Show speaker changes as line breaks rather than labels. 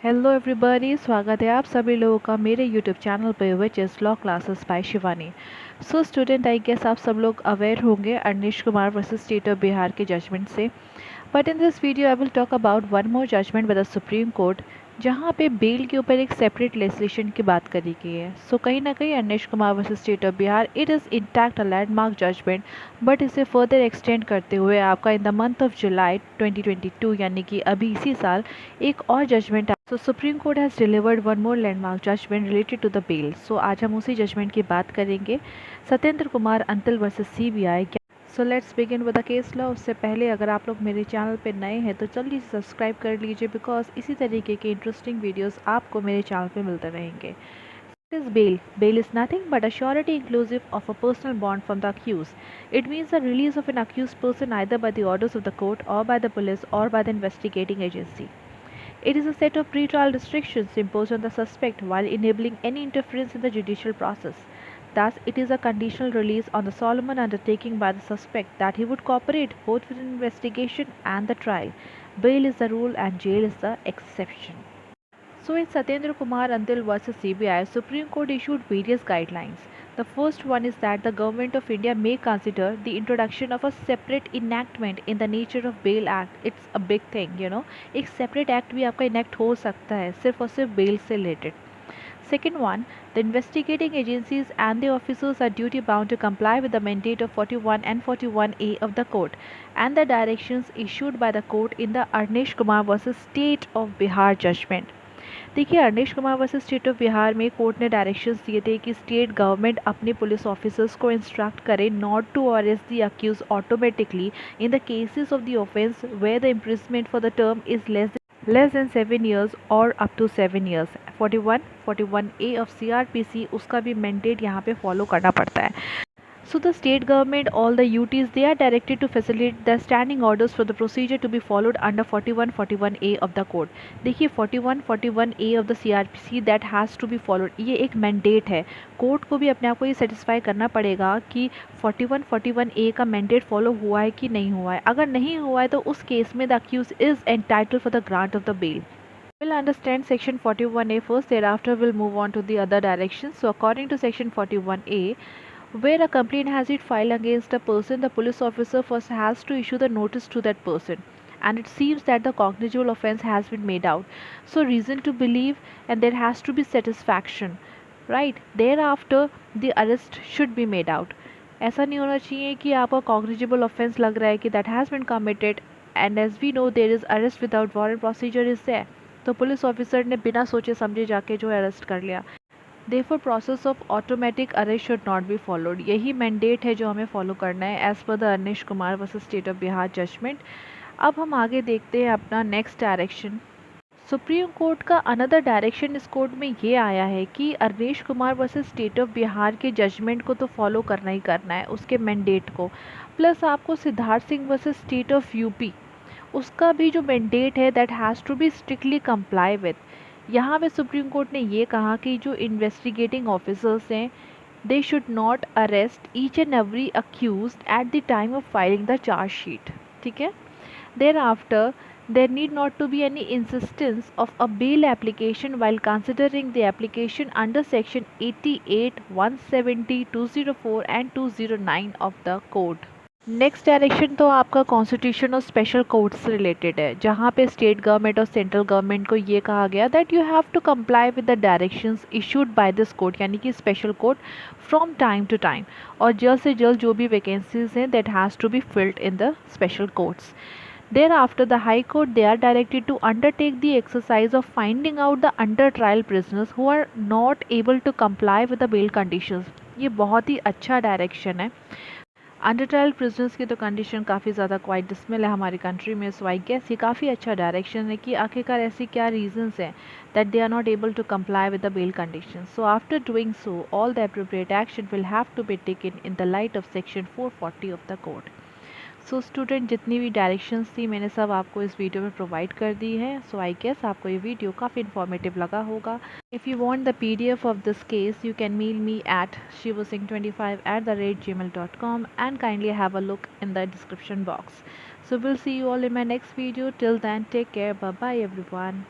Hello everybody, स्वागत है आप सभी लोगों का मेरे यूट्यूब चैनल पे which is law classes by Shivani. So student, I guess आप सब लोग अवेयर होंगे Anish Kumar versus state of Bihar के जजमेंट से। But in this video I will talk about one more judgment with the Supreme Court, जहाँ पे bell के ऊपर एक सेपरेट लेजिस्लेशन की बात करी गई है। सो कहीं ना कहीं Anish Kumar versus state of Bihar it is intact a landmark judgment, but इसे फर्दर एक्सटेंड करते हुए आपका in the month of July 2022 यानी कि अभी इसी साल एक और judgment. So Supreme Court has delivered one more landmark judgment related to the bail. So आज हम उसी जजमेंट की बात करेंगे, Satyendra Kumar Antil versus CBI. So let's begin with the case law. उससे पहले अगर आप लोग मेरे चैनल पे नए हैं तो जल्दी से सब्सक्राइब कर लीजिए, बिकॉज इसी तरीके के इंटरेस्टिंग वीडियोस आपको मेरे चैनल पे मिलते रहेंगे। What is bail? Bail is nothing but a surety inclusive of a personal bond from the accused. It means the release of an accused person either by the orders of the court or by the police or by the investigating agency. It is a set of pre-trial restrictions imposed on the suspect while enabling any interference in the judicial process. Thus, it is a conditional release on the solemn undertaking by the suspect that he would cooperate both with the investigation and the trial. Bail is the rule and jail is the exception. So in Satyendra Kumar Antil versus CBI, Supreme Court issued various guidelines. The first one is that the Government of India may consider the introduction of a separate enactment in the nature of Bail Act. It's a big thing, you know. एक separate act भी आपका enact हो सकता है सिर्फ और सिर्फ bail से related. Second one, the investigating agencies and the officers are duty bound to comply with the mandate of 41 and 41A of the court and the directions issued by the court in the Arnesh Kumar versus State of Bihar judgment. देखिए, Anish Kumar versus state of Bihar में court ने directions दिए थे कि state government अपने police officers को instruct करे not to arrest the accused automatically in the cases of the offence where the imprisonment for the term is less than 7 years और up to 7 years। 41 of CRPC उसका भी mandate यहाँ पे follow करना पड़ता है। So the state government, all the UTs, they are directed to facilitate the standing orders for the procedure to be followed under 41-41A of the code. देखिए 41-41A of the CRPC that has to be followed, ये एक mandate है। Court को भी अपने आप को ये सेटिस्फाई करना पड़ेगा कि 41-41A का मैंडेट फॉलो हुआ है कि नहीं हुआ है। अगर नहीं हुआ है तो उस केस में the accused is entitled for the grant of the bail. We'll understand section 41A first, thereafter we'll move on to the other directions. So according to section 41A, where a complaint has been filed against a person, the police officer first has to issue the notice to that person. And it seems that the cognizable offense has been made out. So reason to believe, and there has to be satisfaction, right? Thereafter, the arrest should be made out. ऐसा नहीं होना चाहिए कि आपका cognizable offence लग रहा है कि that has been committed and as we know there is arrest without warrant procedure is there, तो पुलिस ऑफिसर ने बिना सोचे समझे जाके जो अरेस्ट कर लिया। Therefore, process of automatic arrest should not be followed. यही मैंडेट है जो हमें फॉलो करना है as per the Anish Kumar versus state of Bihar judgment. अब हम आगे देखते हैं अपना नेक्स्ट डायरेक्शन। सुप्रीम कोर्ट का अनदर डायरेक्शन इस कोर्ट में ये आया है कि Anish Kumar versus state of Bihar के जजमेंट को तो फॉलो करना ही करना है, उसके मैंडेट को। प्लस आपको Siddharth Singh versus state of UP, उसका भी जो मैंडेट है that has to be strictly comply with. यहाँ पे सुप्रीम कोर्ट ने ये कहा कि जो इन्वेस्टिगेटिंग ऑफिसर्स हैं they should not arrest each and every accused at the time of filing the chargesheet. ठीक है। There after there need not to be any insistence of a bail application while considering the application under section 88, 170, 204 and 209 of the code. Next direction तो आपका constitution और special court से related है, जहाँ पे state government और central government को ये कहा गया that you have to comply with the directions issued by this court, यानी कि special court from time to time, और जल्द से जल्द जो भी वैकेंसीज हैं that has to be filled in the special courts. Thereafter, the High Court they are directed to undertake the exercise of finding out the under trial prisoners who are not able to comply with the bail conditions. ये बहुत ही अच्छा direction है। Under trial prisoners की तो condition काफ़ी ज़्यादा quite decimal है हमारी कंट्री में। सो आई गेस ये काफ़ी अच्छा डायरेक्शन है कि आखिरकार ऐसी क्या रीजंस हैं that they are not able to comply with the bail condition. So after doing so all the appropriate action will have to be taken in the light of section 440 of the code. So student, जितनी भी directions थी मैंने सब आपको इस video में provide कर दी है. सो आई गेस आपको ये वीडियो काफ़ी इन्फॉर्मेटिव लगा होगा. If you want the PDF of this case you can mail me at shivasingh25@gmail.com and kindly have a look in the description box. So we'll see you all in my next video. Till then, take care. Bye bye everyone.